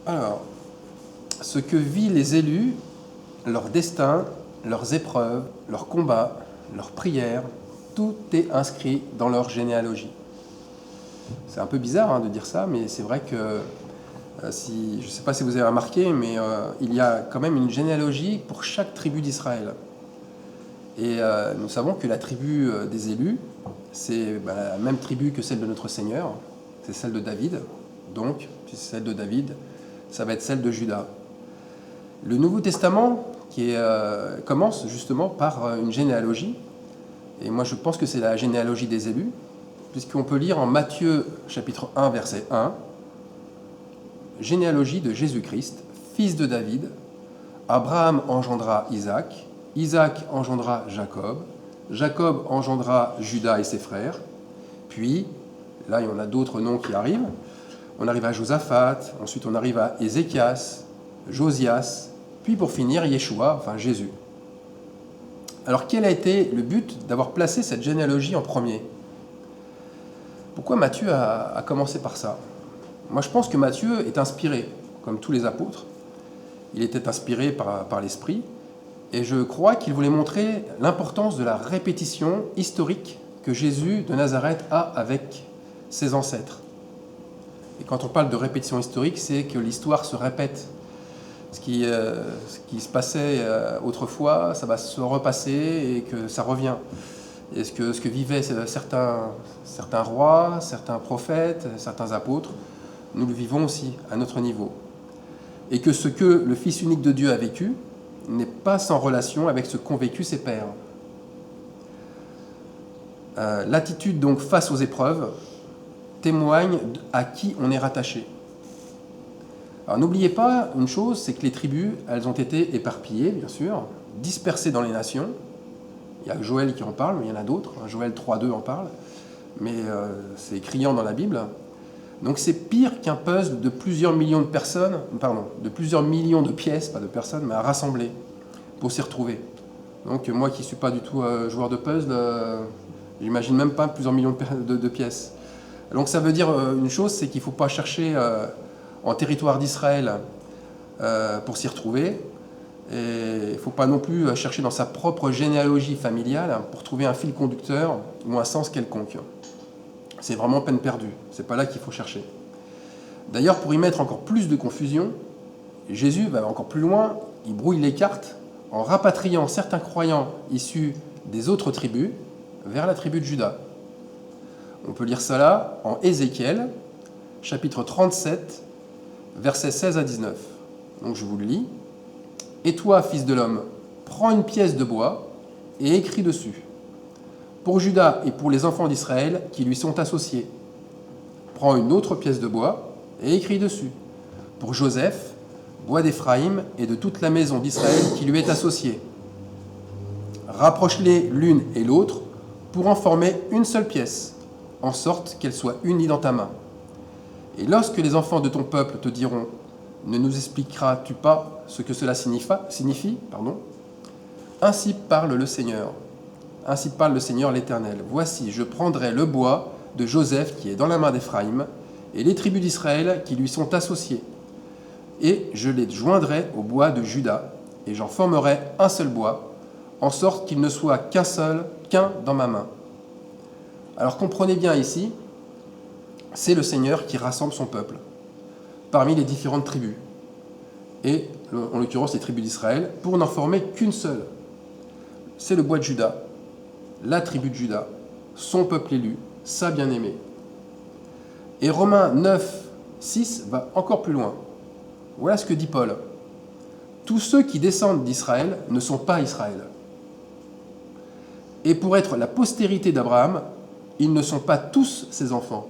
Alors, ce que vivent les élus, leur destin, leurs épreuves, leurs combats, leurs prières, tout est inscrit dans leur généalogie. C'est un peu bizarre de dire ça, mais c'est vrai que, je ne sais pas si vous avez remarqué, mais il y a quand même une généalogie pour chaque tribu d'Israël. Et nous savons que la tribu des élus, c'est la même tribu que celle de notre Seigneur, c'est celle de David. Donc, si c'est celle de David, ça va être celle de Juda. Le Nouveau Testament commence justement par une généalogie, et moi je pense que c'est la généalogie des élus, puisqu'on peut lire en Matthieu chapitre 1 verset 1, généalogie de Jésus-Christ, fils de David, Abraham engendra Isaac, Isaac engendra Jacob, Jacob engendra Juda et ses frères, puis, là il y en a d'autres noms qui arrivent, on arrive à Josaphat, ensuite on arrive à Ézéchias, Josias, puis pour finir Yeshua, enfin Jésus. Alors quel a été le but d'avoir placé cette généalogie en premier? Pourquoi Matthieu a commencé par ça? Moi je pense que Matthieu est inspiré, comme tous les apôtres. Il était inspiré par l'Esprit, et je crois qu'il voulait montrer l'importance de la répétition historique que Jésus de Nazareth a avec ses ancêtres. Et quand on parle de répétition historique, c'est que l'histoire se répète. Ce qui se passait autrefois, ça va se repasser et que ça revient. Et ce que vivaient certains rois, certains prophètes, certains apôtres, nous le vivons aussi à notre niveau. Et que ce que le Fils unique de Dieu a vécu n'est pas sans relation avec ce qu'ont vécu ses pères. L'attitude donc face aux épreuves témoigne à qui on est rattaché. Alors n'oubliez pas une chose, c'est que les tribus, elles ont été éparpillées, bien sûr, dispersées dans les nations. Il y a Joël qui en parle, mais il y en a d'autres. Joël 3.2 en parle, mais c'est criant dans la Bible. Donc c'est pire qu'un puzzle de plusieurs millions de personnes, de plusieurs millions de pièces, pas de personnes, mais à rassembler pour s'y retrouver. Donc moi qui ne suis pas du tout joueur de puzzle, j'imagine même pas plusieurs millions de pièces. Donc ça veut dire une chose, c'est qu'il ne faut pas chercher en territoire d'Israël pour s'y retrouver. Et il ne faut pas non plus chercher dans sa propre généalogie familiale pour trouver un fil conducteur ou un sens quelconque. C'est vraiment peine perdue. C'est pas là qu'il faut chercher. D'ailleurs, pour y mettre encore plus de confusion, Jésus va encore plus loin, il brouille les cartes en rapatriant certains croyants issus des autres tribus vers la tribu de Juda. On peut lire ça là en Ézéchiel, chapitre 37, versets 16 à 19. Donc je vous le lis. « Et toi, fils de l'homme, prends une pièce de bois et écris dessus. Pour Juda et pour les enfants d'Israël qui lui sont associés. Prends une autre pièce de bois et écris dessus. Pour Joseph, bois d'Éphraïm et de toute la maison d'Israël qui lui est associée. Rapproche-les l'une et l'autre pour en former une seule pièce, en sorte qu'elle soit unie dans ta main. Et lorsque les enfants de ton peuple te diront « Ne nous expliqueras-tu pas ce que cela signifie ?» Ainsi parle le Seigneur. Ainsi parle le Seigneur l'Éternel. Voici, je prendrai le bois de Joseph qui est dans la main d'Éphraïm et les tribus d'Israël qui lui sont associées. Et je les joindrai au bois de Juda et j'en formerai un seul bois, en sorte qu'il ne soit qu'un dans ma main. Alors comprenez bien ici, c'est le Seigneur qui rassemble son peuple parmi les différentes tribus, et en l'occurrence les tribus d'Israël, pour n'en former qu'une seule. C'est le bois de Juda, la tribu de Juda, son peuple élu, sa bien-aimée. Et Romains 9, 6 va encore plus loin. Voilà ce que dit Paul. Tous ceux qui descendent d'Israël ne sont pas Israël. Et pour être la postérité d'Abraham, ils ne sont pas tous ses enfants.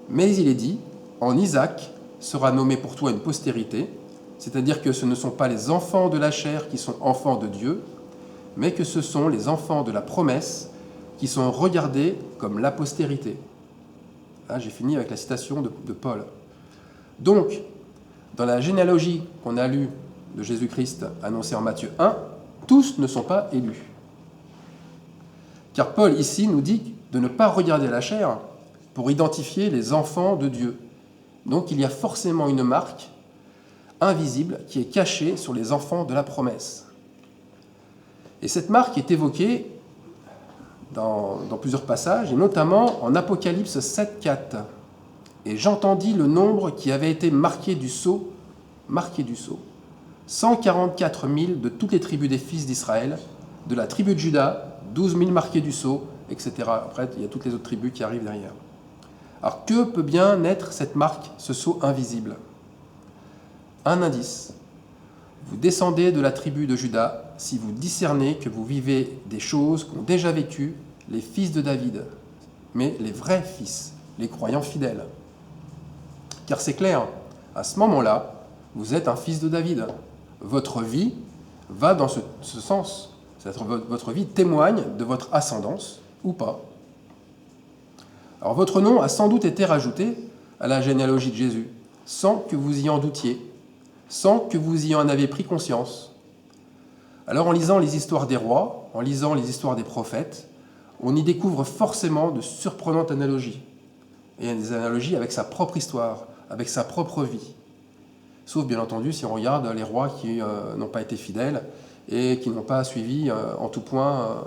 Mais il est dit, en Isaac sera nommé pour toi une postérité, c'est-à-dire que ce ne sont pas les enfants de la chair qui sont enfants de Dieu, mais que ce sont les enfants de la promesse qui sont regardés comme la postérité. Là, j'ai fini avec la citation de Paul. Donc, dans la généalogie qu'on a lue de Jésus-Christ annoncée en Matthieu 1, tous ne sont pas élus. Car Paul ici nous dit de ne pas regarder la chair pour identifier les enfants de Dieu. Donc il y a forcément une marque invisible qui est cachée sur les enfants de la promesse. Et cette marque est évoquée dans plusieurs passages, et notamment en Apocalypse 7, 4. Et j'entendis le nombre qui avait été marqué du sceau, 144 000 de toutes les tribus des fils d'Israël, de la tribu de Juda, 12 000 marqués du sceau, etc. Après, il y a toutes les autres tribus qui arrivent derrière. Alors, que peut bien être cette marque, ce sceau invisible? Un indice. Vous descendez de la tribu de Juda si vous discernez que vous vivez des choses qu'ont déjà vécues les fils de David, mais les vrais fils, les croyants fidèles. Car c'est clair, à ce moment-là, vous êtes un fils de David. Votre vie va dans ce sens. C'est-à-dire votre vie témoigne de votre ascendance ou pas. Alors votre nom a sans doute été rajouté à la généalogie de Jésus, sans que vous y en doutiez, sans que vous y en avez pris conscience. Alors en lisant les histoires des rois, en lisant les histoires des prophètes, on y découvre forcément de surprenantes analogies. Et des analogies avec sa propre histoire, avec sa propre vie. Sauf bien entendu si on regarde les rois qui n'ont pas été fidèles et qui n'ont pas suivi en tout point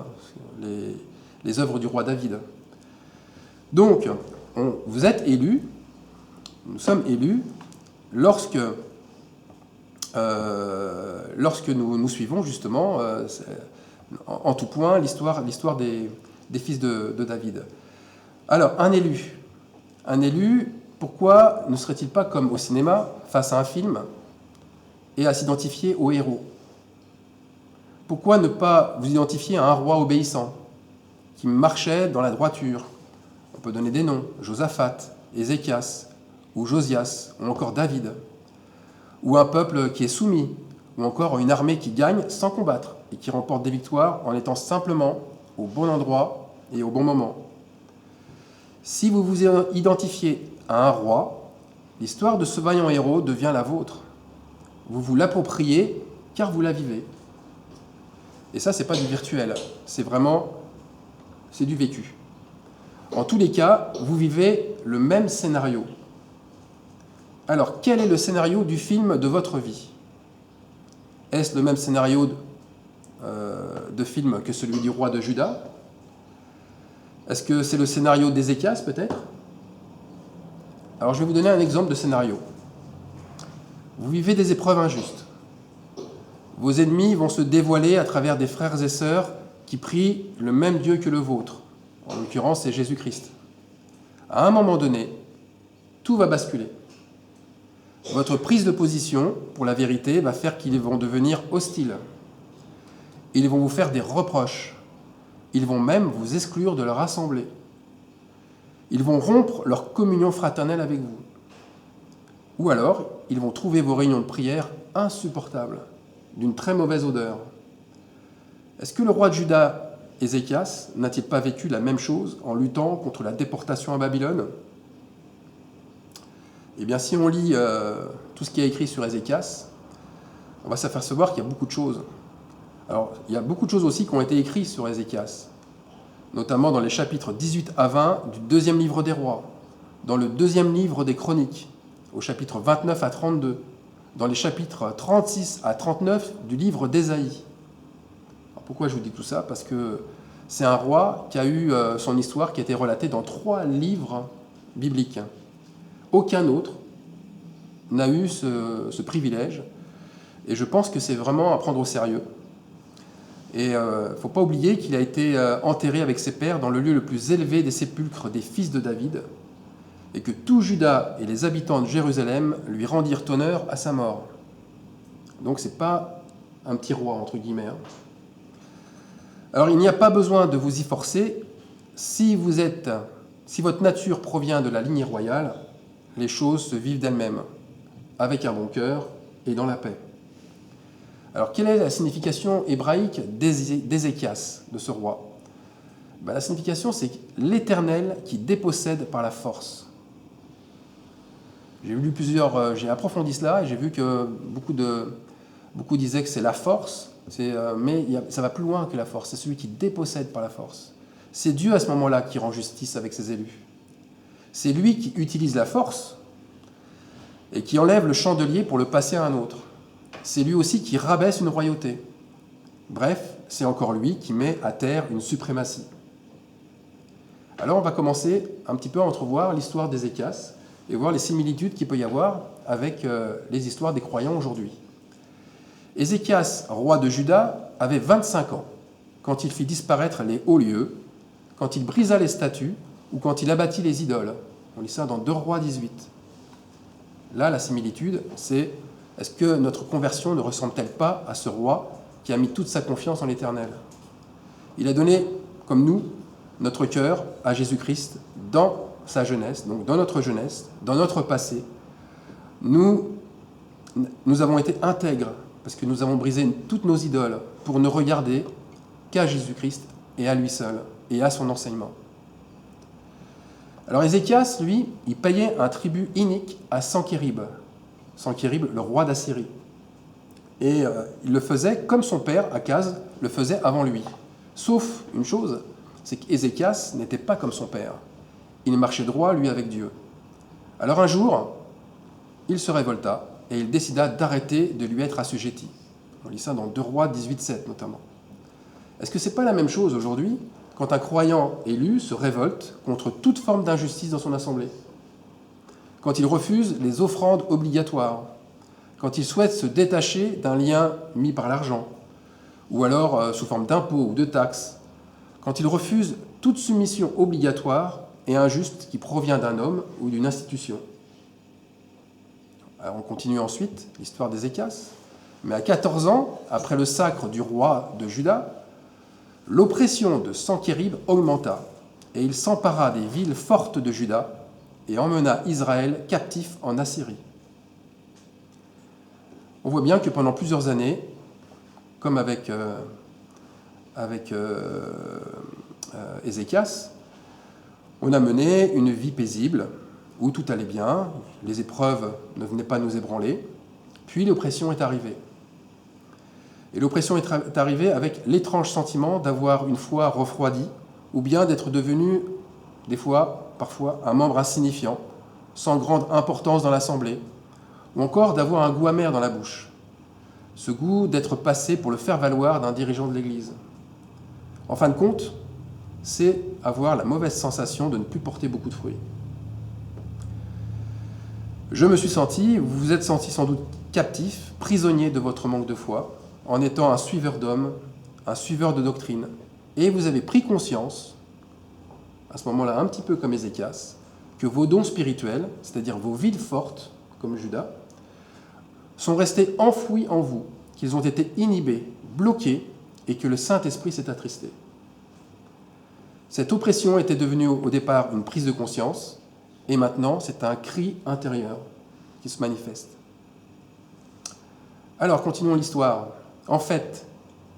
les œuvres du roi David. Donc, vous êtes élus, nous sommes élus, lorsque nous suivons justement en tout point l'histoire des fils de David. Alors, un élu, pourquoi ne serait-il pas comme au cinéma, face à un film, et à s'identifier au héros? Pourquoi ne pas vous identifier à un roi obéissant, qui marchait dans la droiture? On peut donner des noms, Josaphat, Ézéchias, ou Josias, ou encore David. Ou un peuple qui est soumis, ou encore une armée qui gagne sans combattre, et qui remporte des victoires en étant simplement au bon endroit et au bon moment. Si vous vous identifiez à un roi, l'histoire de ce vaillant héros devient la vôtre. Vous vous l'appropriez car vous la vivez. Et ça, c'est pas du virtuel, c'est du vécu. En tous les cas, vous vivez le même scénario. Alors, quel est le scénario du film de votre vie? Est-ce le même scénario de film que celui du roi de Juda? Est-ce que c'est le scénario d'Ézéchias, peut-être? Alors, je vais vous donner un exemple de scénario. Vous vivez des épreuves injustes. Vos ennemis vont se dévoiler à travers des frères et sœurs qui prient le même Dieu que le vôtre. En l'occurrence, c'est Jésus-Christ. À un moment donné, tout va basculer. Votre prise de position pour la vérité va faire qu'ils vont devenir hostiles. Ils vont vous faire des reproches. Ils vont même vous exclure de leur assemblée. Ils vont rompre leur communion fraternelle avec vous. Ou alors, ils vont trouver vos réunions de prière insupportables, d'une très mauvaise odeur. Est-ce que le roi de Juda, Ézéchias, n'a-t-il pas vécu la même chose en luttant contre la déportation à Babylone? Eh bien, si on lit tout ce qui est écrit sur Ézéchias, on va s'apercevoir qu'il y a beaucoup de choses. Alors, il y a beaucoup de choses aussi qui ont été écrites sur Ézéchias, notamment dans les chapitres 18 à 20 du deuxième livre des rois, dans le deuxième livre des chroniques, au chapitre 29 à 32, dans les chapitres 36 à 39 du livre d'Ésaïe. Alors, pourquoi je vous dis tout ça? Parce que c'est un roi qui a eu son histoire qui a été relatée dans 3 livres bibliques. Aucun autre n'a eu ce privilège, et je pense que c'est vraiment à prendre au sérieux. Et il ne faut pas oublier qu'il a été enterré avec ses pères dans le lieu le plus élevé des sépulcres des fils de David, et que tout Juda et les habitants de Jérusalem lui rendirent honneur à sa mort. Donc c'est pas un petit roi, entre guillemets. Alors il n'y a pas besoin de vous y forcer. Si votre nature provient de la lignée royale, les choses se vivent d'elles-mêmes, avec un bon cœur et dans la paix. Alors, quelle est la signification hébraïque d'Ézéchias, de ce roi? La signification, c'est l'Éternel qui dépossède par la force. J'ai approfondi cela et j'ai vu que beaucoup disaient que c'est la force, mais ça va plus loin que la force, c'est celui qui dépossède par la force. C'est Dieu à ce moment-là qui rend justice avec ses élus. C'est lui qui utilise la force, et qui enlève le chandelier pour le passer à un autre. C'est lui aussi qui rabaisse une royauté. Bref, c'est encore lui qui met à terre une suprématie. Alors on va commencer un petit peu à entrevoir l'histoire d'Ézéchias et voir les similitudes qu'il peut y avoir avec les histoires des croyants aujourd'hui. Ézéchias, roi de Juda, avait 25 ans quand il fit disparaître les hauts lieux, quand il brisa les statues ou quand il abattit les idoles. On lit ça dans 2 Rois 18. Là, la similitude, c'est est-ce que notre conversion ne ressemble-t-elle pas à ce roi qui a mis toute sa confiance en l'Éternel? Il a donné, comme nous, notre cœur à Jésus-Christ dans sa jeunesse, donc dans notre jeunesse, dans notre passé. Nous avons été intègres parce que nous avons brisé toutes nos idoles pour ne regarder qu'à Jésus-Christ et à lui seul et à son enseignement. Alors Ézéchias, lui, il payait un tribut inique à Sankérib. Sankérib, le roi d'Assyrie. Et il le faisait comme son père, Akaz, le faisait avant lui. Sauf une chose, c'est qu'Ézéchias n'était pas comme son père. Il marchait droit, lui, avec Dieu. Alors un jour, il se révolta et il décida d'arrêter de lui être assujetti. On lit ça dans 2 Rois 18-7 notamment. Est-ce que ce n'est pas la même chose aujourd'hui quand un croyant élu se révolte contre toute forme d'injustice dans son assemblée? Quand il refuse les offrandes obligatoires, quand il souhaite se détacher d'un lien mis par l'argent, ou alors sous forme d'impôts ou de taxes, quand il refuse toute soumission obligatoire et injuste qui provient d'un homme ou d'une institution. Alors on continue ensuite l'histoire d'Ézéchias. Mais à 14 ans, après le sacre du roi de Juda, l'oppression de Sankérib augmenta, et il s'empara des villes fortes de Juda et emmena Israël captif en Assyrie. On voit bien que pendant plusieurs années, comme avec Ézéchias, on a mené une vie paisible, où tout allait bien, les épreuves ne venaient pas nous ébranler, puis l'oppression est arrivée. Et l'oppression est arrivée avec l'étrange sentiment d'avoir une foi refroidie, ou bien d'être devenu, des fois, parfois, un membre insignifiant, sans grande importance dans l'assemblée, ou encore d'avoir un goût amer dans la bouche, ce goût d'être passé pour le faire-valoir d'un dirigeant de l'Église. En fin de compte, c'est avoir la mauvaise sensation de ne plus porter beaucoup de fruits. Je me suis senti, vous vous êtes senti sans doute captif, prisonnier de votre manque de foi, en étant un suiveur d'hommes, un suiveur de doctrine, et vous avez pris conscience, à ce moment-là un petit peu comme Ézéchias, que vos dons spirituels, c'est-à-dire vos vides fortes, comme Judas, sont restés enfouis en vous, qu'ils ont été inhibés, bloqués, et que le Saint-Esprit s'est attristé. Cette oppression était devenue au départ une prise de conscience, et maintenant c'est un cri intérieur qui se manifeste. Alors, continuons l'histoire. En fait,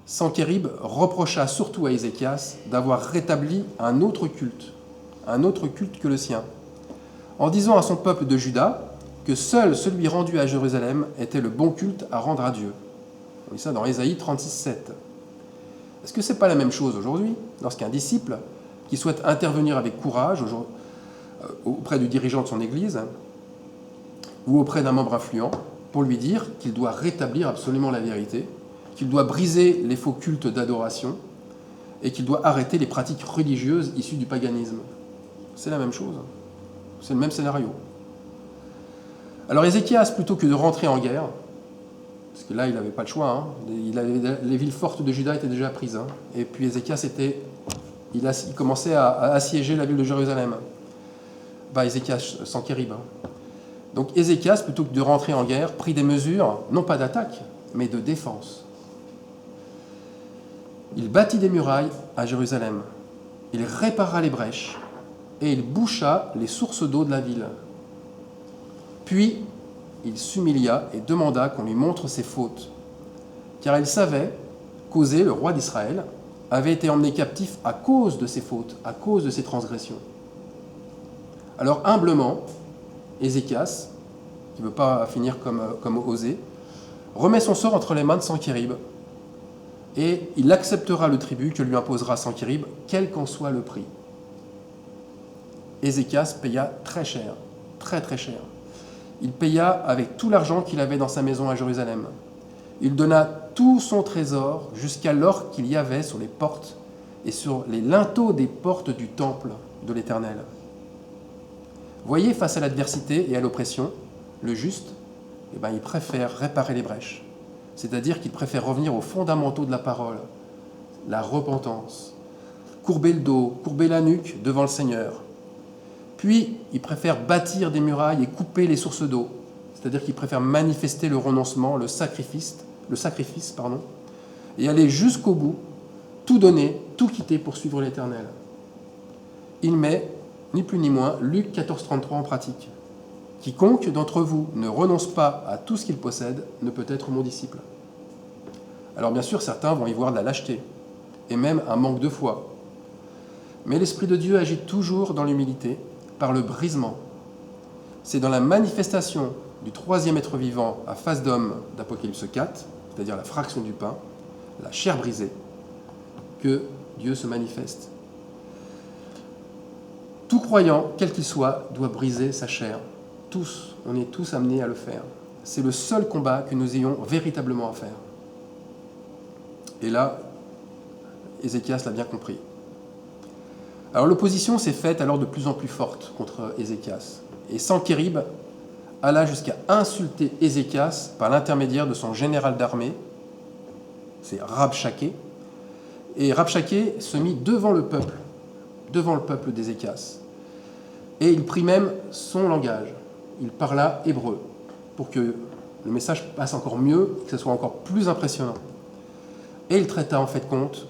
Sankérib reprocha surtout à Ézéchias d'avoir rétabli un autre culte que le sien, en disant à son peuple de Juda que seul celui rendu à Jérusalem était le bon culte à rendre à Dieu. On lit ça dans Ésaïe 36,7. Est-ce que ce n'est pas la même chose aujourd'hui, lorsqu'un disciple qui souhaite intervenir avec courage auprès du dirigeant de son Église ou auprès d'un membre influent pour lui dire qu'il doit rétablir absolument la vérité, qu'il doit briser les faux cultes d'adoration et qu'il doit arrêter les pratiques religieuses issues du paganisme? C'est la même chose. C'est le même scénario. Alors Ézéchias, plutôt que de rentrer en guerre, parce que là il n'avait pas le choix, les villes fortes de Juda étaient déjà prises, et puis Ézéchias il commençait à assiéger la ville de Jérusalem. Ézéchias, Sankérib. Donc Ézéchias, plutôt que de rentrer en guerre, prit des mesures, non pas d'attaque, mais de défense. Il bâtit des murailles à Jérusalem, il répara les brèches, et il boucha les sources d'eau de la ville. Puis, il s'humilia et demanda qu'on lui montre ses fautes, car il savait qu'Osée, le roi d'Israël, avait été emmené captif à cause de ses fautes, à cause de ses transgressions. Alors, humblement, Ézéchias, qui ne veut pas finir comme Osée, remet son sort entre les mains de Sankérib, et il acceptera le tribut que lui imposera Sankérib, quel qu'en soit le prix. Ézéchias paya très cher, très très cher. Il paya avec tout l'argent qu'il avait dans sa maison à Jérusalem. Il donna tout son trésor jusqu'à l'or qu'il y avait sur les portes et sur les linteaux des portes du temple de l'Éternel. Voyez, face à l'adversité et à l'oppression, le juste, il préfère réparer les brèches. C'est-à-dire qu'il préfère revenir aux fondamentaux de la parole, la repentance, courber le dos, courber la nuque devant le Seigneur. Puis, il préfère bâtir des murailles et couper les sources d'eau. C'est-à-dire qu'il préfère manifester le renoncement, le sacrifice, et aller jusqu'au bout, tout donner, tout quitter pour suivre l'Éternel. Il met, ni plus ni moins, Luc 14,33 en pratique. Quiconque d'entre vous ne renonce pas à tout ce qu'il possède ne peut être mon disciple. Alors bien sûr, certains vont y voir de la lâcheté, et même un manque de foi. Mais l'Esprit de Dieu agit toujours dans l'humilité, par le brisement. C'est dans la manifestation du troisième être vivant à face d'homme d'Apocalypse 4, c'est-à-dire la fraction du pain, la chair brisée, que Dieu se manifeste. Tout croyant, quel qu'il soit, doit briser sa chair. Tous, on est tous amenés à le faire. C'est le seul combat que nous ayons véritablement à faire. Et là, Ézéchias l'a bien compris. Alors l'opposition s'est faite alors de plus en plus forte contre Ézéchias. Et Sanchérib alla jusqu'à insulter Ézéchias par l'intermédiaire de son général d'armée, c'est Rabshaké. Et Rabshaké se mit devant le peuple d'Ézéchias. Et il prit même son langage. Il parla hébreu pour que le message passe encore mieux et que ce soit encore plus impressionnant. Et il traita en fait compte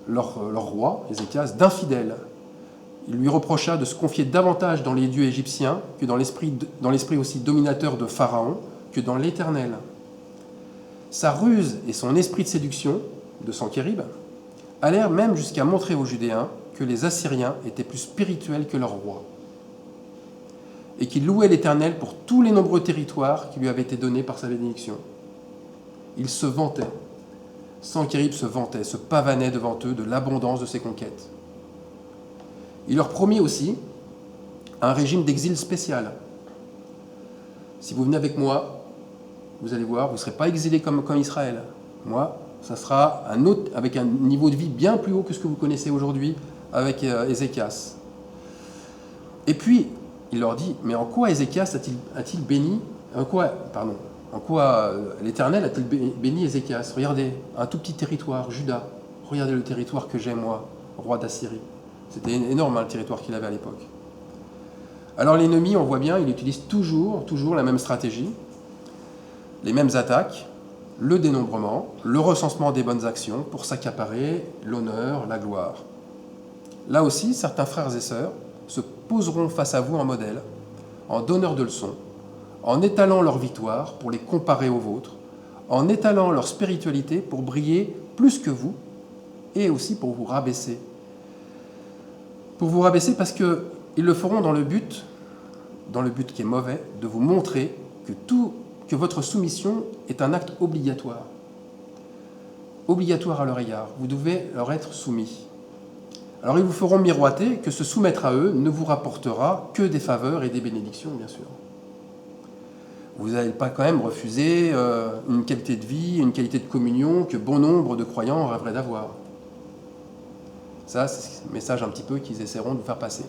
leur roi, Ézéchias, d'infidèle. Il lui reprocha de se confier davantage dans les dieux égyptiens que dans l'esprit aussi dominateur de Pharaon que dans l'Éternel. Sa ruse et son esprit de séduction de Sanchérib allèrent même jusqu'à montrer aux Judéens que les Assyriens étaient plus spirituels que leur roi et qu'il louait l'Éternel pour tous les nombreux territoires qui lui avaient été donnés par sa bénédiction. Il se vantait. Sanchérib se vantait, se pavanait devant eux de l'abondance de ses conquêtes. Il leur promit aussi un régime d'exil spécial. Si vous venez avec moi, vous allez voir, vous ne serez pas exilés comme Israël. Moi, ça sera avec un niveau de vie bien plus haut que ce que vous connaissez aujourd'hui avec Ézéchias. Et puis, il leur dit, mais en quoi Ézéchias a-t-il béni, en quoi l'Éternel a-t-il béni Ézéchias? Regardez, un tout petit territoire, Juda. Regardez le territoire que j'ai, moi, roi d'Assyrie. C'était énorme, le territoire qu'il avait à l'époque. Alors l'ennemi, on voit bien, il utilise toujours la même stratégie, les mêmes attaques, le dénombrement, le recensement des bonnes actions pour s'accaparer l'honneur, la gloire. Là aussi, certains frères et sœurs se poseront face à vous en modèle, en donneurs de leçons, en étalant leur victoire pour les comparer aux vôtres, en étalant leur spiritualité pour briller plus que vous et aussi pour vous rabaisser. Pour vous rabaisser parce qu'ils le feront dans le but qui est mauvais, de vous montrer que votre soumission est un acte obligatoire. Obligatoire à leur égard. Vous devez leur être soumis. Alors ils vous feront miroiter que se soumettre à eux ne vous rapportera que des faveurs et des bénédictions, bien sûr. Vous n'allez pas quand même refuser une qualité de vie, une qualité de communion que bon nombre de croyants rêveraient d'avoir. Ça, c'est le message un petit peu qu'ils essaieront de vous faire passer.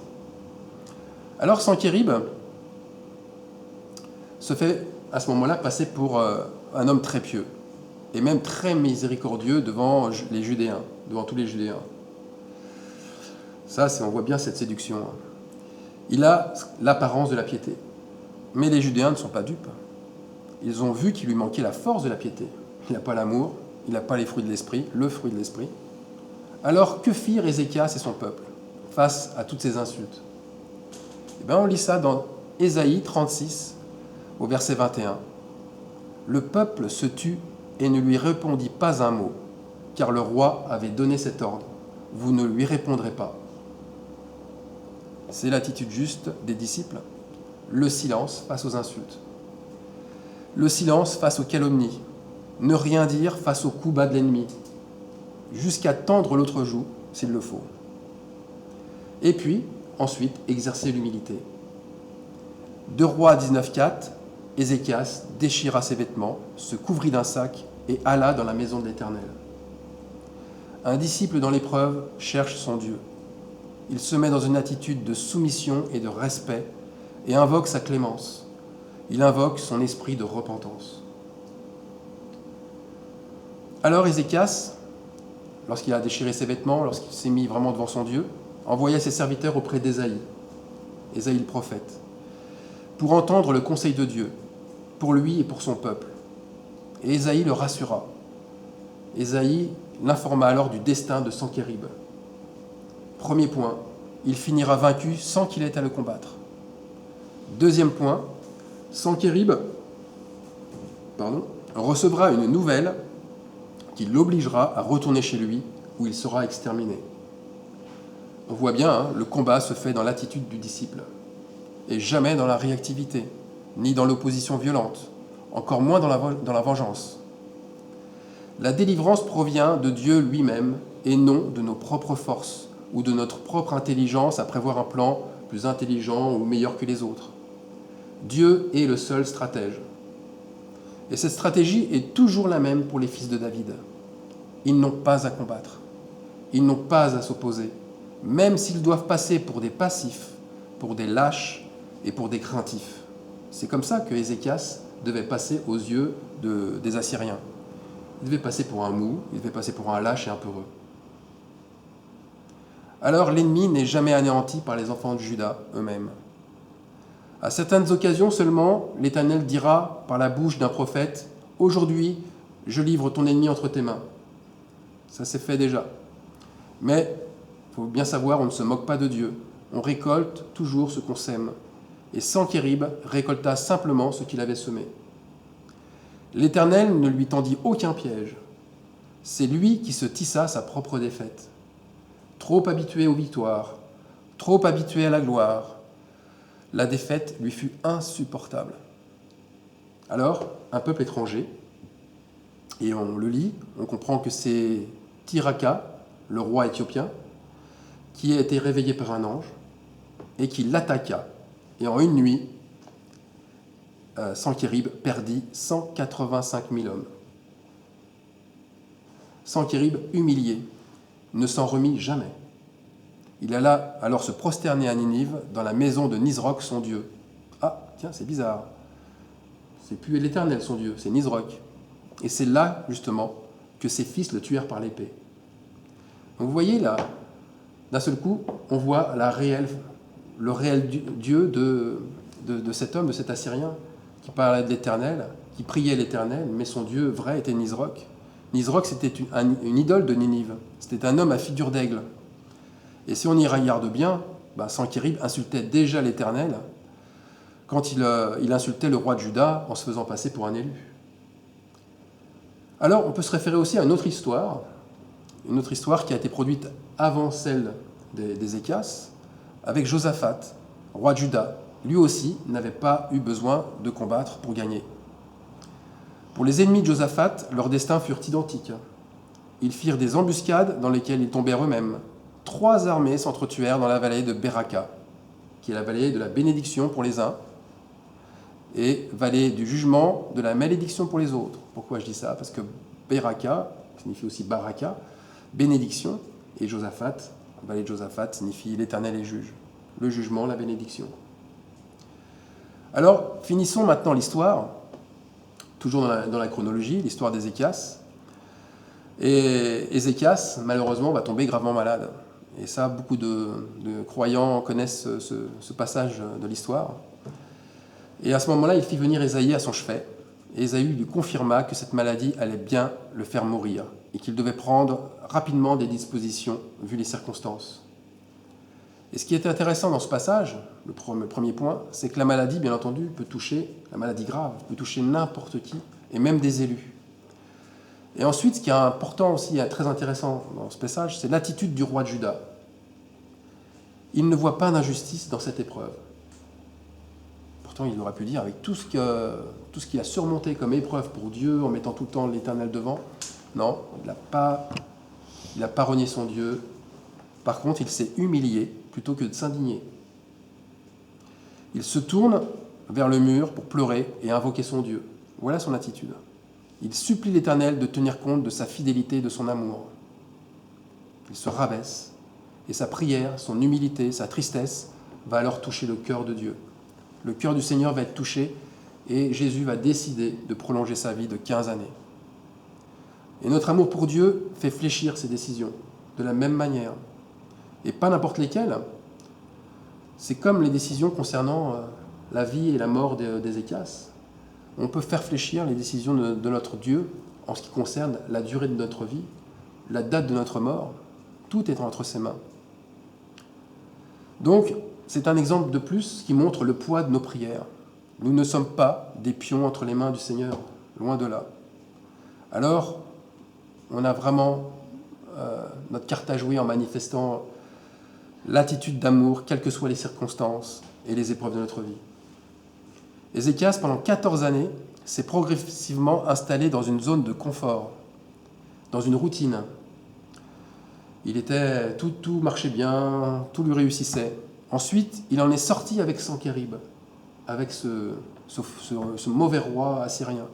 Alors Sanchérib se fait à ce moment-là passer pour un homme très pieux et même très miséricordieux devant les Judéens, devant tous les Judéens. Ça, on voit bien cette séduction. Il a l'apparence de la piété. Mais les Judéens ne sont pas dupes. Ils ont vu qu'il lui manquait la force de la piété. Il n'a pas l'amour, il n'a pas les fruits de l'esprit, le fruit de l'esprit. Alors, que firent Ézéchias et son peuple face à toutes ces insultes? On lit ça dans Ésaïe 36, au verset 21. Le peuple se tut et ne lui répondit pas un mot, car le roi avait donné cet ordre. Vous ne lui répondrez pas. C'est l'attitude juste des disciples. Le silence face aux insultes. Le silence face aux calomnies. Ne rien dire face aux coups bas de l'ennemi. Jusqu'à tendre l'autre joue, s'il le faut. Et puis, ensuite, exercer l'humilité. 2 Rois 19,4, Ézéchias déchira ses vêtements, se couvrit d'un sac et alla dans la maison de l'Éternel. Un disciple dans l'épreuve cherche son Dieu. Il se met dans une attitude de soumission et de respect et invoque sa clémence. Il invoque son esprit de repentance. Alors Ézéchias, lorsqu'il a déchiré ses vêtements, lorsqu'il s'est mis vraiment devant son Dieu, envoya ses serviteurs auprès d'Ésaïe, Ésaïe le prophète, pour entendre le conseil de Dieu, pour lui et pour son peuple. Et Ésaïe le rassura. Ésaïe l'informa alors du destin de Sankérib. Premier point, il finira vaincu sans qu'il ait à le combattre. Deuxième point, Sankérib recevra une nouvelle qui l'obligera à retourner chez lui, où il sera exterminé. On voit bien, le combat se fait dans l'attitude du disciple, et jamais dans la réactivité, ni dans l'opposition violente, encore moins dans la vengeance. La délivrance provient de Dieu lui-même, et non de nos propres forces, ou de notre propre intelligence à prévoir un plan plus intelligent ou meilleur que les autres. Dieu est le seul stratège. Et cette stratégie est toujours la même pour les fils de David. Ils n'ont pas à combattre. Ils n'ont pas à s'opposer, même s'ils doivent passer pour des passifs, pour des lâches et pour des craintifs. C'est comme ça que Ézéchias devait passer aux yeux des Assyriens. Il devait passer pour un mou, il devait passer pour un lâche et un peureux. Alors l'ennemi n'est jamais anéanti par les enfants de Juda eux-mêmes. À certaines occasions seulement, l'Éternel dira par la bouche d'un prophète « Aujourd'hui, je livre ton ennemi entre tes mains ». Ça s'est fait déjà. Mais il faut bien savoir, on ne se moque pas de Dieu. On récolte toujours ce qu'on sème. Et Sankérib récolta simplement ce qu'il avait semé. L'Éternel ne lui tendit aucun piège. C'est lui qui se tissa sa propre défaite. Trop habitué aux victoires, trop habitué à la gloire, la défaite lui fut insupportable. Alors, un peuple étranger, et on le lit, on comprend que c'est Tiraka, le roi éthiopien, qui a été réveillé par un ange et qui l'attaqua. Et en une nuit, Sankérib perdit 185 000 hommes. Sankérib, humilié, ne s'en remit jamais. Il alla alors se prosterner à Ninive, dans la maison de Nisroch, son dieu. Ah, tiens, c'est bizarre. C'est plus l'Éternel, son dieu, c'est Nisroch. Et c'est là, justement, que ses fils le tuèrent par l'épée. Donc vous voyez là, d'un seul coup, on voit le réel Dieu de cet homme, de cet Assyrien, qui parlait de l'Éternel, qui priait l'Éternel, mais son Dieu vrai était Nisroch. Nisroch, c'était une idole de Ninive. C'était un homme à figure d'aigle. Et si on y regarde bien, Sankérib insultait déjà l'Éternel quand il insultait le roi de Juda en se faisant passer pour un élu. Alors, on peut se référer aussi à une autre histoire qui a été produite avant celle d'Ézéchias, avec Josaphat, roi de Juda. Lui aussi n'avait pas eu besoin de combattre pour gagner. Pour les ennemis de Josaphat, leurs destins furent identiques. Ils firent des embuscades dans lesquelles ils tombèrent eux-mêmes. 3 armées s'entretuèrent dans la vallée de Beraka, qui est la vallée de la bénédiction pour les uns, et vallée du jugement, de la malédiction pour les autres. Pourquoi je dis ça? Parce que Beraka signifie aussi Baraka, bénédiction, et Josaphat, vallée de Josaphat, signifie l'Éternel est juge. Le jugement, la bénédiction. Alors, finissons maintenant l'histoire, toujours dans la chronologie, l'histoire d'Ézéchias. Et Ézéchias, malheureusement, va tomber gravement malade. Et ça, beaucoup de croyants connaissent ce passage de l'histoire. Et à ce moment-là, il fit venir Ésaïe à son chevet. Et Ésaïe lui confirma que cette maladie allait bien le faire mourir et qu'il devait prendre rapidement des dispositions, vu les circonstances. Et ce qui est intéressant dans ce passage, le premier point, c'est que la maladie, bien entendu, la maladie grave, peut toucher n'importe qui, et même des élus. Et ensuite, ce qui est important aussi, très intéressant dans ce passage, c'est l'attitude du roi de Juda. Il ne voit pas d'injustice dans cette épreuve. Pourtant, il aurait pu dire, avec tout ce qu'il a surmonté comme épreuve pour Dieu, en mettant tout le temps l'Éternel devant, non, il n'a pas renié son Dieu. Par contre, il s'est humilié plutôt que de s'indigner. Il se tourne vers le mur pour pleurer et invoquer son Dieu. Voilà son attitude. Il supplie l'Éternel de tenir compte de sa fidélité et de son amour. Il se rabaisse, et sa prière, son humilité, sa tristesse va alors toucher le cœur de Dieu. Le cœur du Seigneur va être touché, et Jésus va décider de prolonger sa vie de 15 années. Et notre amour pour Dieu fait fléchir ses décisions, de la même manière. Et pas n'importe lesquelles. C'est comme les décisions concernant la vie et la mort d'Ézéchias. On peut faire fléchir les décisions de notre Dieu en ce qui concerne la durée de notre vie, la date de notre mort. Tout est entre ses mains. Donc, c'est un exemple de plus qui montre le poids de nos prières. Nous ne sommes pas des pions entre les mains du Seigneur, loin de là. Alors, on a vraiment notre carte à jouer en manifestant l'attitude d'amour, quelles que soient les circonstances et les épreuves de notre vie. Ézéchias, pendant 14 années, s'est progressivement installé dans une zone de confort, dans une routine. Tout marchait bien, tout lui réussissait. Ensuite, il en est sorti avec Sankérib, avec ce mauvais roi assyrien.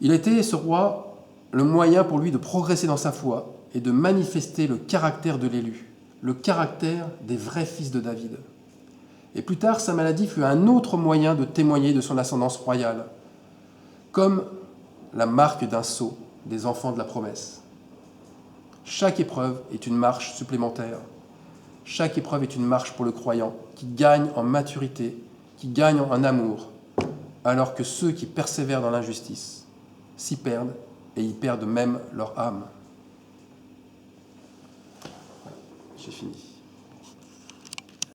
Il a été, ce roi, le moyen pour lui de progresser dans sa foi et de manifester le caractère de l'élu, le caractère des vrais fils de David. Et plus tard, sa maladie fut un autre moyen de témoigner de son ascendance royale, comme la marque d'un sceau des enfants de la promesse. Chaque épreuve est une marche supplémentaire. Chaque épreuve est une marche pour le croyant qui gagne en maturité, qui gagne en amour, alors que ceux qui persévèrent dans l'injustice s'y perdent et y perdent même leur âme. J'ai fini.